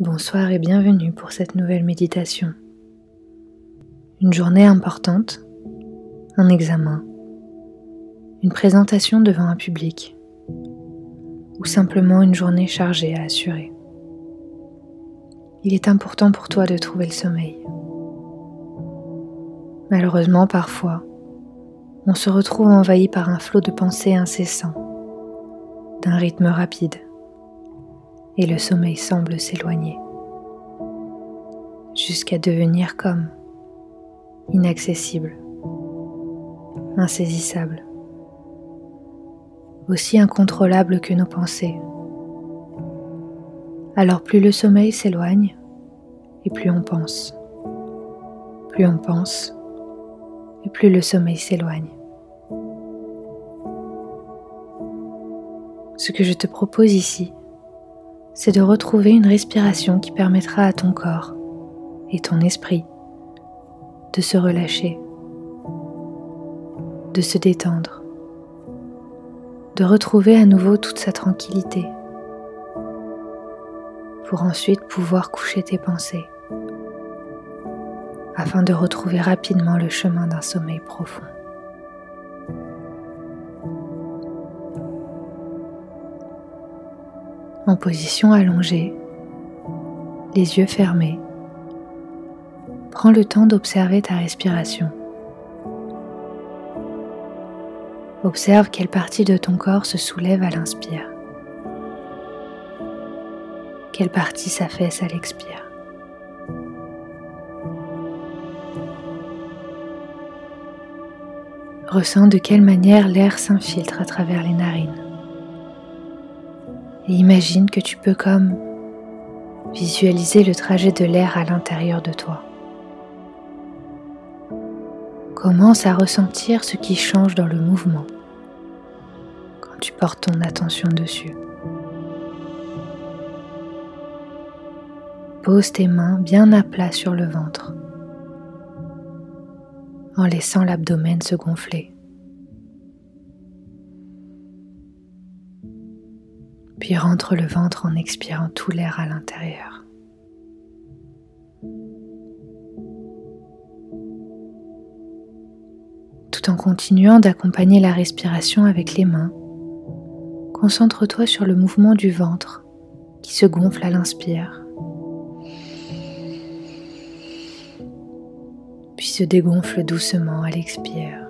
Bonsoir et bienvenue pour cette nouvelle méditation. Une journée importante, un examen, une présentation devant un public ou simplement une journée chargée à assurer. Il est important pour toi de trouver le sommeil. Malheureusement, parfois, on se retrouve envahi par un flot de pensées incessant, d'un rythme rapide, et le sommeil semble s'éloigner, jusqu'à devenir comme inaccessible, insaisissable, aussi incontrôlable que nos pensées. Alors plus le sommeil s'éloigne, et plus on pense. Plus on pense, et plus le sommeil s'éloigne. Ce que je te propose ici, c'est de retrouver une respiration qui permettra à ton corps et ton esprit de se relâcher, de se détendre, de retrouver à nouveau toute sa tranquillité, pour ensuite pouvoir coucher tes pensées, afin de retrouver rapidement le chemin d'un sommeil profond. En position allongée, les yeux fermés, prends le temps d'observer ta respiration. Observe quelle partie de ton corps se soulève à l'inspire, quelle partie s'affaisse à l'expire. Ressens de quelle manière l'air s'infiltre à travers les narines. Et imagine que tu peux comme visualiser le trajet de l'air à l'intérieur de toi. Commence à ressentir ce qui change dans le mouvement quand tu portes ton attention dessus. Pose tes mains bien à plat sur le ventre en laissant l'abdomen se gonfler. Puis rentre le ventre en expirant tout l'air à l'intérieur. Tout en continuant d'accompagner la respiration avec les mains, concentre-toi sur le mouvement du ventre qui se gonfle à l'inspire, puis se dégonfle doucement à l'expire.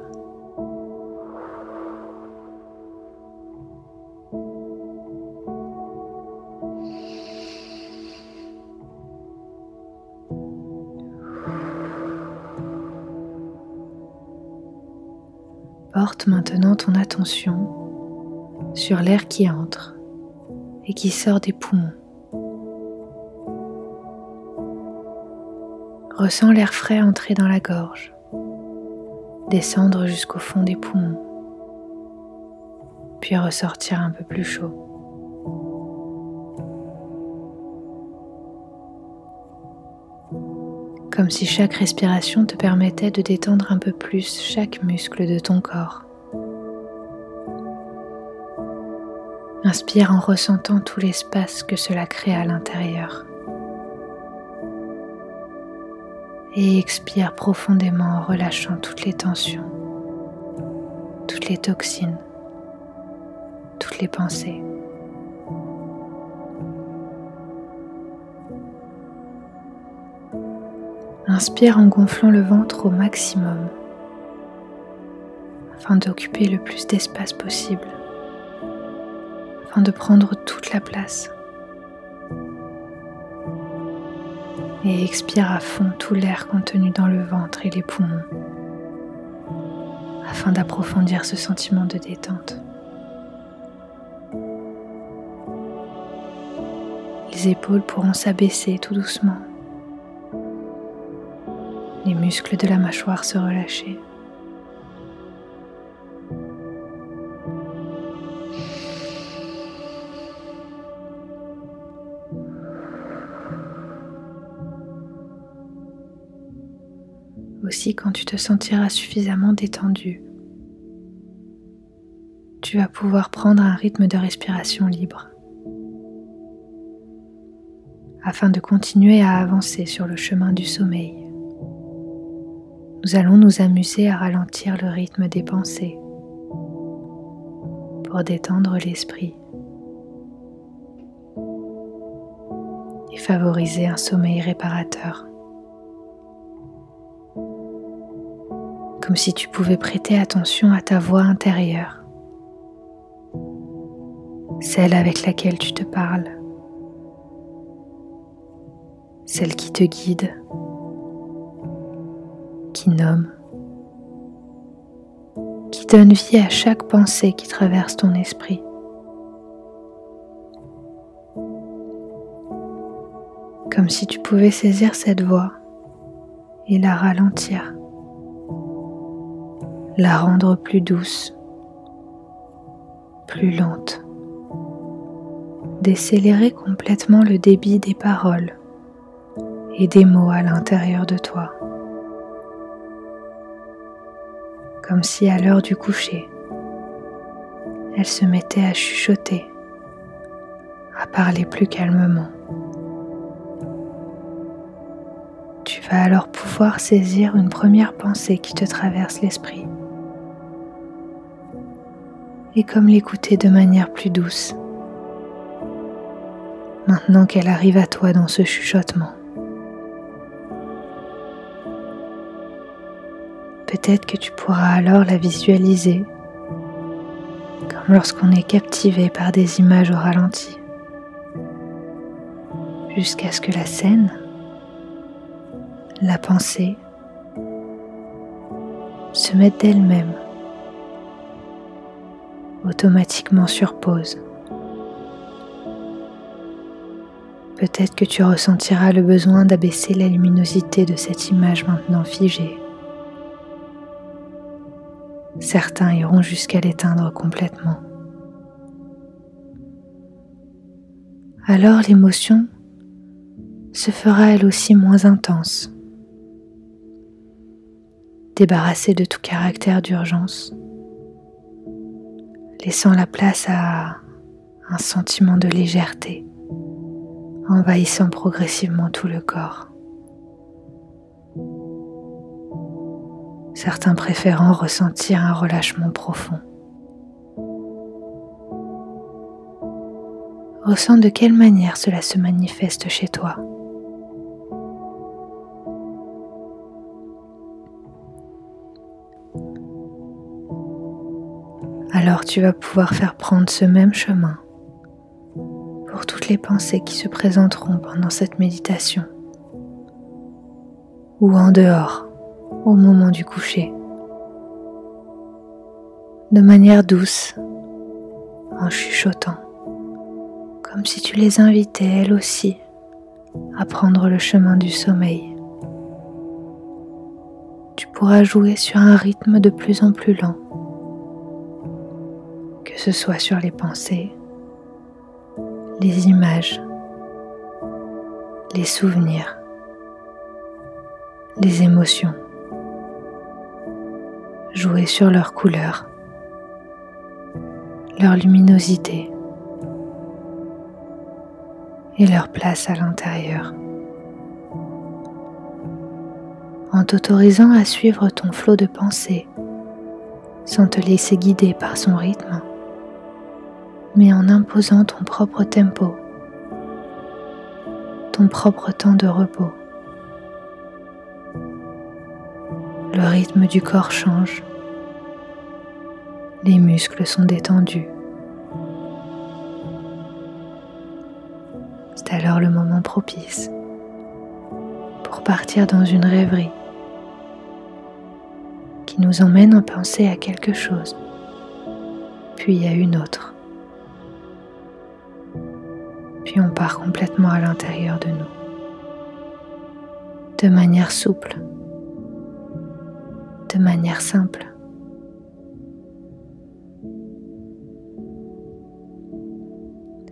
Porte maintenant ton attention sur l'air qui entre et qui sort des poumons. Ressens l'air frais entrer dans la gorge, descendre jusqu'au fond des poumons, puis ressortir un peu plus chaud. Comme si chaque respiration te permettait de détendre un peu plus chaque muscle de ton corps. Inspire en ressentant tout l'espace que cela crée à l'intérieur. Et expire profondément en relâchant toutes les tensions, toutes les toxines, toutes les pensées. Inspire en gonflant le ventre au maximum afin d'occuper le plus d'espace possible, afin de prendre toute la place. Et expire à fond tout l'air contenu dans le ventre et les poumons afin d'approfondir ce sentiment de détente. Les épaules pourront s'abaisser tout doucement. Les muscles de la mâchoire se relâcher. Aussi, quand tu te sentiras suffisamment détendu, tu vas pouvoir prendre un rythme de respiration libre. afin de continuer à avancer sur le chemin du sommeil. Nous allons nous amuser à ralentir le rythme des pensées pour détendre l'esprit et favoriser un sommeil réparateur. Comme si tu pouvais prêter attention à ta voix intérieure, celle avec laquelle tu te parles, celle qui te guide, qui nomme, qui donne vie à chaque pensée qui traverse ton esprit. Comme si tu pouvais saisir cette voix et la ralentir, la rendre plus douce, plus lente, décélérer complètement le débit des paroles et des mots à l'intérieur de toi. Comme si à l'heure du coucher, elle se mettait à chuchoter, à parler plus calmement. Tu vas alors pouvoir saisir une première pensée qui te traverse l'esprit et comme l'écouter de manière plus douce, maintenant qu'elle arrive à toi dans ce chuchotement. Peut-être que tu pourras alors la visualiser, comme lorsqu'on est captivé par des images au ralenti, jusqu'à ce que la scène, la pensée, se mette d'elle-même, automatiquement sur pause. Peut-être que tu ressentiras le besoin d'abaisser la luminosité de cette image maintenant figée. Certains iront jusqu'à l'éteindre complètement. Alors l'émotion se fera elle aussi moins intense, débarrassée de tout caractère d'urgence, laissant la place à un sentiment de légèreté, envahissant progressivement tout le corps. Certains préférant ressentir un relâchement profond. Ressens de quelle manière cela se manifeste chez toi. Alors tu vas pouvoir faire prendre ce même chemin pour toutes les pensées qui se présenteront pendant cette méditation ou en dehors au moment du coucher, de manière douce, en chuchotant, comme si tu les invitais elles aussi à prendre le chemin du sommeil. Tu pourras jouer sur un rythme de plus en plus lent, que ce soit sur les pensées, les images, les souvenirs, les émotions. Jouer sur leur couleur, leur luminosité et leur place à l'intérieur. En t'autorisant à suivre ton flot de pensée sans te laisser guider par son rythme, mais en imposant ton propre tempo, ton propre temps de repos. Le rythme du corps change, les muscles sont détendus. C'est alors le moment propice pour partir dans une rêverie qui nous emmène en pensée à quelque chose, puis à une autre. Puis on part complètement à l'intérieur de nous, de manière souple, de manière simple.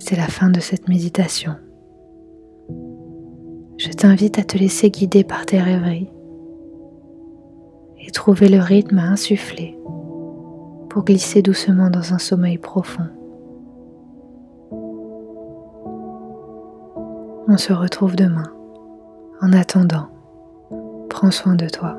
C'est la fin de cette méditation. Je t'invite à te laisser guider par tes rêveries et trouver le rythme à insuffler pour glisser doucement dans un sommeil profond. On se retrouve demain. En attendant, prends soin de toi.